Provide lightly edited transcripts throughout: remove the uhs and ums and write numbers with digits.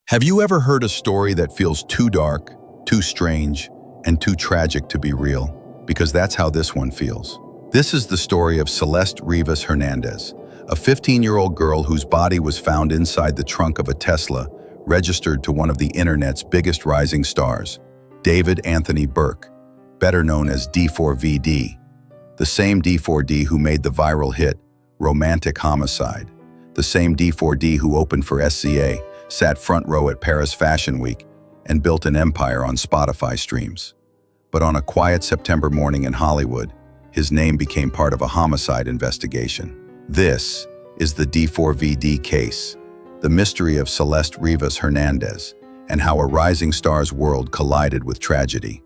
Have you ever heard a story that feels too dark, too strange, and too tragic to be real? Because that's how this one feels. This is the story of Celeste Rivas Hernandez, a 15-year-old girl whose body was found inside the trunk of a Tesla, registered to one of the internet's biggest rising stars, David Anthony Burke, better known as D4vd, the same D4D who made the viral hit, Romantic Homicide, the same D4D who opened for SCA, sat front row at Paris Fashion Week, and built an empire on Spotify streams. But on a quiet September morning in Hollywood, his name became part of a homicide investigation. This is the D4vd case, the mystery of Celeste Rivas Hernandez, and how a rising star's world collided with tragedy.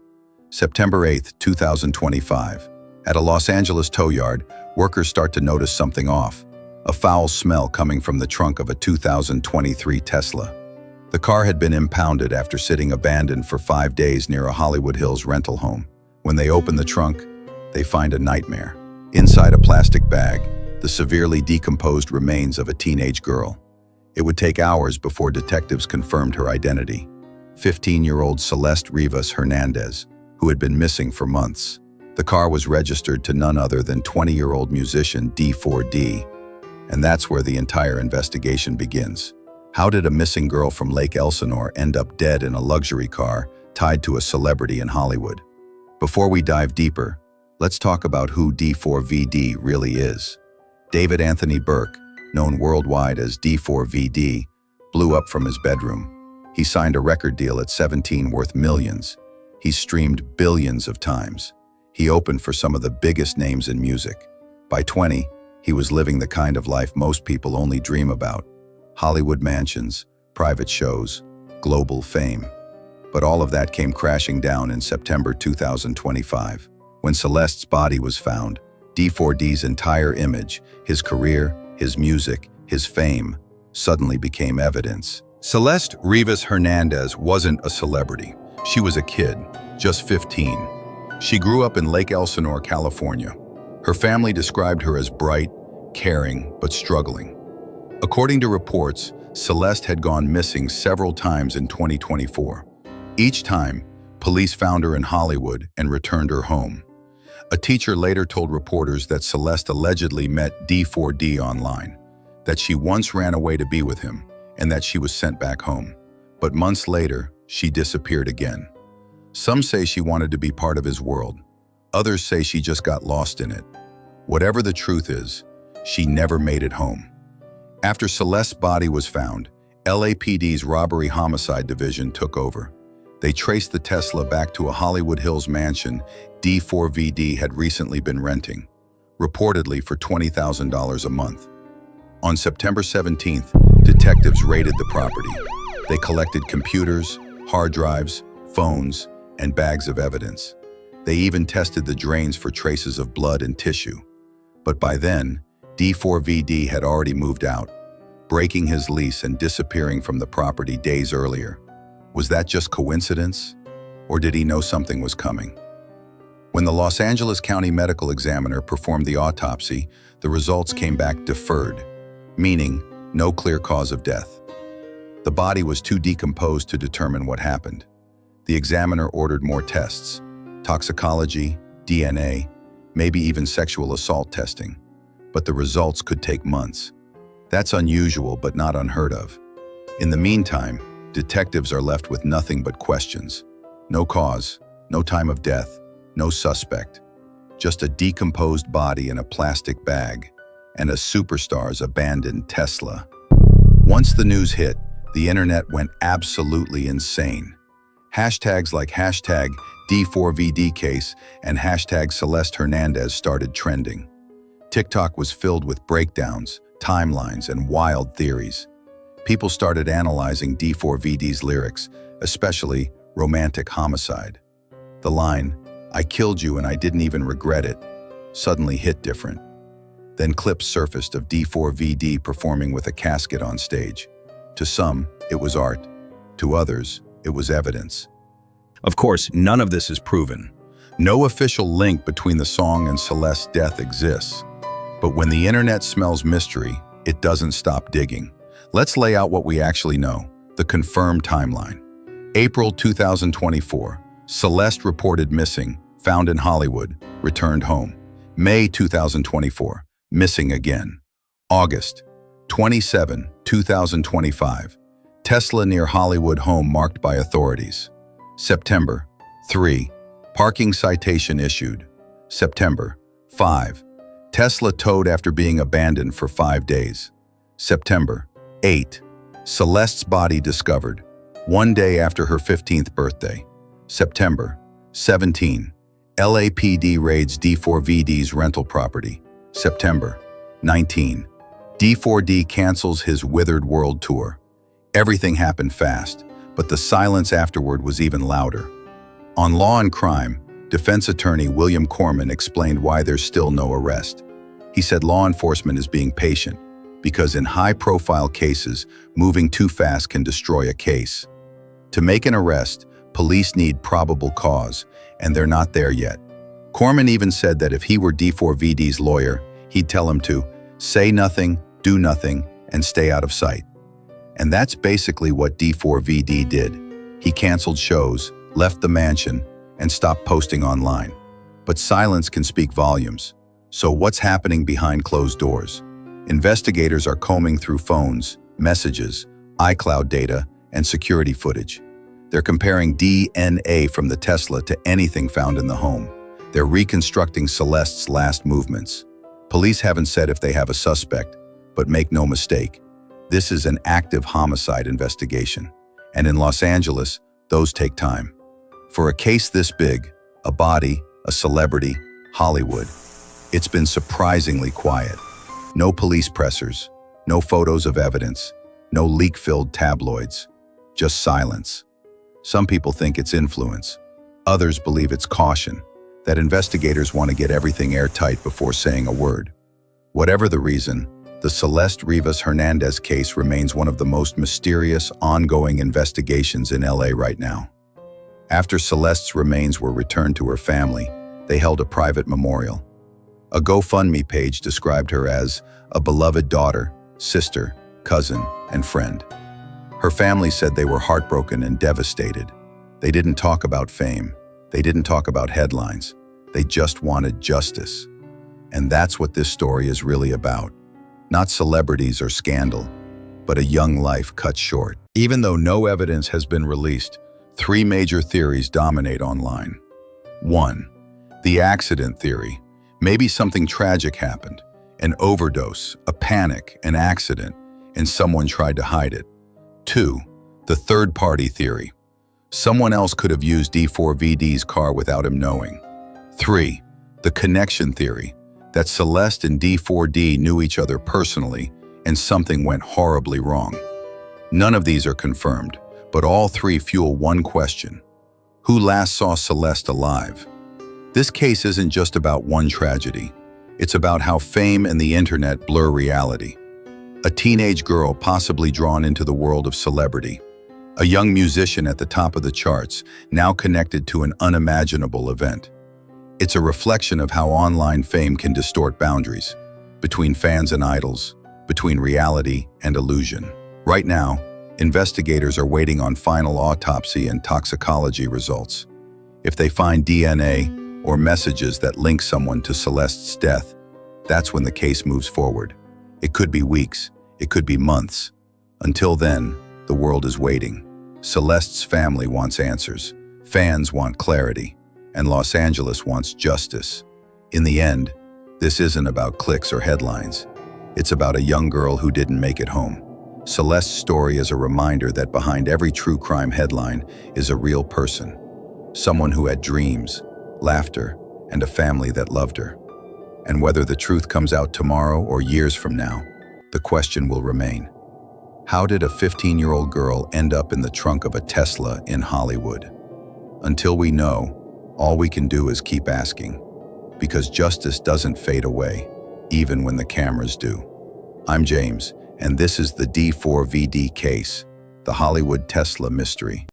September 8, 2025. At a Los Angeles tow yard, workers start to notice something off. A foul smell coming from the trunk of a 2023 Tesla. The car had been impounded after sitting abandoned for 5 days near a Hollywood Hills rental home. When they open the trunk, they find a nightmare. Inside a plastic bag, the severely decomposed remains of a teenage girl. It would take hours before detectives confirmed her identity. 15-year-old Celeste Rivas Hernandez, who had been missing for months. The car was registered to none other than 20-year-old musician D4D. And that's where the entire investigation begins. How did a missing girl from Lake Elsinore end up dead in a luxury car tied to a celebrity in Hollywood? Before we dive deeper, let's talk about who D4vd really is. David Anthony Burke, known worldwide as D4vd, blew up from his bedroom. He signed a record deal at 17 worth millions. He streamed billions of times. He opened for some of the biggest names in music. By 20, he was living the kind of life most people only dream about. Hollywood mansions, private shows, global fame. But all of that came crashing down in September 2025. When Celeste's body was found, D4D's entire image, his career, his music, his fame, suddenly became evidence. Celeste Rivas Hernandez wasn't a celebrity. She was a kid, just 15. She grew up in Lake Elsinore, California. Her family described her as bright, caring, but struggling. According to reports, Celeste had gone missing several times in 2024. Each time, police found her in Hollywood and returned her home. A teacher later told reporters that Celeste allegedly met D4D online, that she once ran away to be with him, and that she was sent back home. But months later, she disappeared again. Some say she wanted to be part of his world. Others say she just got lost in it. Whatever the truth is, she never made it home. After Celeste's body was found, LAPD's Robbery Homicide Division took over. They traced the Tesla back to a Hollywood Hills mansion D4vd had recently been renting, reportedly for $20,000 a month. On September 17th, detectives raided the property. They collected computers, hard drives, phones, and bags of evidence. They even tested the drains for traces of blood and tissue. But by then, D4vd had already moved out, breaking his lease and disappearing from the property days earlier. Was that just coincidence? Or did he know something was coming? When the Los Angeles County Medical Examiner performed the autopsy, the results came back deferred, meaning no clear cause of death. The body was too decomposed to determine what happened. The examiner ordered more tests, toxicology, DNA, maybe even sexual assault testing. But the results could take months. That's unusual but not unheard of. In the meantime, detectives are left with nothing but questions. No cause, no time of death, no suspect. Just a decomposed body in a plastic bag and a superstar's abandoned Tesla. Once the news hit, the internet went absolutely insane. Hashtags like hashtag D4vd Case and hashtag Celeste Hernandez started trending. TikTok was filled with breakdowns, timelines, and wild theories. People started analyzing D4vd's lyrics, especially Romantic Homicide. The line, "I killed you and I didn't even regret it," suddenly hit different. Then clips surfaced of D4vd performing with a casket on stage. To some, it was art. To others, it was evidence. Of course, none of this is proven. No official link between the song and Celeste's death exists. But when the internet smells mystery, it doesn't stop digging. Let's lay out what we actually know. The confirmed timeline. April 2024, Celeste reported missing, found in Hollywood, returned home. May 2024, missing again. August 27, 2025, Tesla near Hollywood home marked by authorities. September 3, parking citation issued. September 5, Tesla towed after being abandoned for 5 days. September 8, Celeste's body discovered, 1 day after her 15th birthday. September 17, LAPD raids D4vd's rental property. September 19, D4d cancels his Withered World tour. Everything happened fast, but the silence afterward was even louder. On Law and Crime, defense attorney William Corman explained why there's still no arrest. He said law enforcement is being patient, because in high-profile cases, moving too fast can destroy a case. To make an arrest, police need probable cause, and they're not there yet. Corman even said that if he were D4vd's lawyer, he'd tell him to say nothing, do nothing, and stay out of sight. And that's basically what D4vd did. He canceled shows, left the mansion, and stopped posting online. But silence can speak volumes. So what's happening behind closed doors? Investigators are combing through phones, messages, iCloud data, and security footage. They're comparing DNA from the Tesla to anything found in the home. They're reconstructing Celeste's last movements. Police haven't said if they have a suspect, but make no mistake, this is an active homicide investigation. And in Los Angeles, those take time. For a case this big, a body, a celebrity, Hollywood, it's been surprisingly quiet. No police pressers, no photos of evidence, no leak-filled tabloids, just silence. Some people think it's influence. Others believe it's caution, that investigators want to get everything airtight before saying a word. Whatever the reason, the Celeste Rivas Hernandez case remains one of the most mysterious, ongoing investigations in LA right now. After Celeste's remains were returned to her family, they held a private memorial. A GoFundMe page described her as a beloved daughter, sister, cousin, and friend. Her family said they were heartbroken and devastated. They didn't talk about fame. They didn't talk about headlines. They just wanted justice. And that's what this story is really about. Not celebrities or scandal, but a young life cut short. Even though no evidence has been released, 3 major theories dominate online. 1. The accident theory. Maybe something tragic happened. An overdose, a panic, an accident, and someone tried to hide it. 2. The third-party theory. Someone else could have used D4vd's car without him knowing. 3. The connection theory. That Celeste and D4d knew each other personally, and something went horribly wrong. None of these are confirmed, but all 3 fuel one question. Who last saw Celeste alive? This case isn't just about one tragedy. It's about how fame and the internet blur reality. A teenage girl possibly drawn into the world of celebrity. A young musician at the top of the charts, now connected to an unimaginable event. It's a reflection of how online fame can distort boundaries between fans and idols, between reality and illusion. Right now, investigators are waiting on final autopsy and toxicology results. If they find DNA or messages that link someone to Celeste's death, that's when the case moves forward. It could be weeks, it could be months. Until then, the world is waiting. Celeste's family wants answers, fans want clarity, and Los Angeles wants justice. In the end, this isn't about clicks or headlines. It's about a young girl who didn't make it home. Celeste's story is a reminder that behind every true crime headline is a real person. Someone who had dreams, laughter, and a family that loved her. And whether the truth comes out tomorrow or years from now, the question will remain. How did a 15-year-old girl end up in the trunk of a Tesla in Hollywood? Until we know, all we can do is keep asking, because justice doesn't fade away, even when the cameras do. I'm James, and this is the D4vd Case, the Hollywood Tesla mystery.